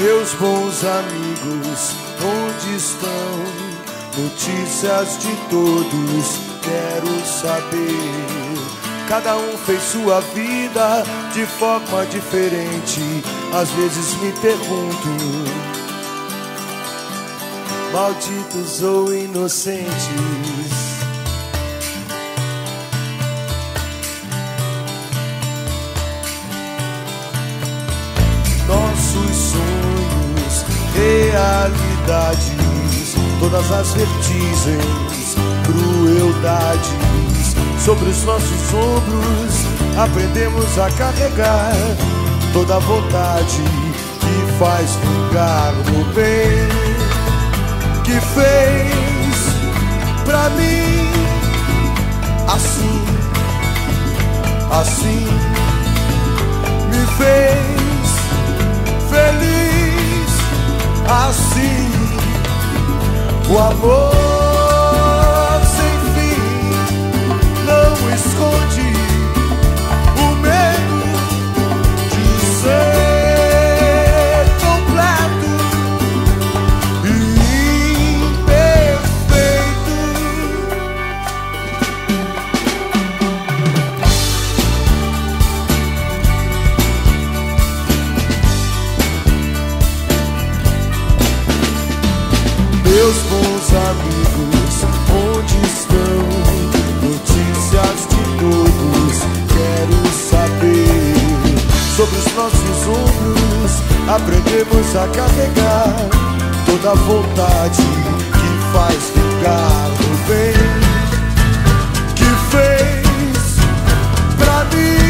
Meus bons amigos, onde estão? Notícias de todos, quero saber. Cada um fez sua vida de forma diferente. Às vezes me pergunto, malditos ou inocentes. Nossos sonhos, realidades, todas as vertigens, crueldades, sobre os nossos ombros aprendemos a carregar toda a vontade que faz vingar no bem que fez pra mim. Assim, assim me fez feliz. Assim o amor sem fim não esconde o medo de ser completo e imperfeito. Meus bons amigos, onde estão? Notícias de todos, quero saber. Sobre os nossos ombros aprendemos a carregar toda a vontade que faz vingar o bem que fez pra mim.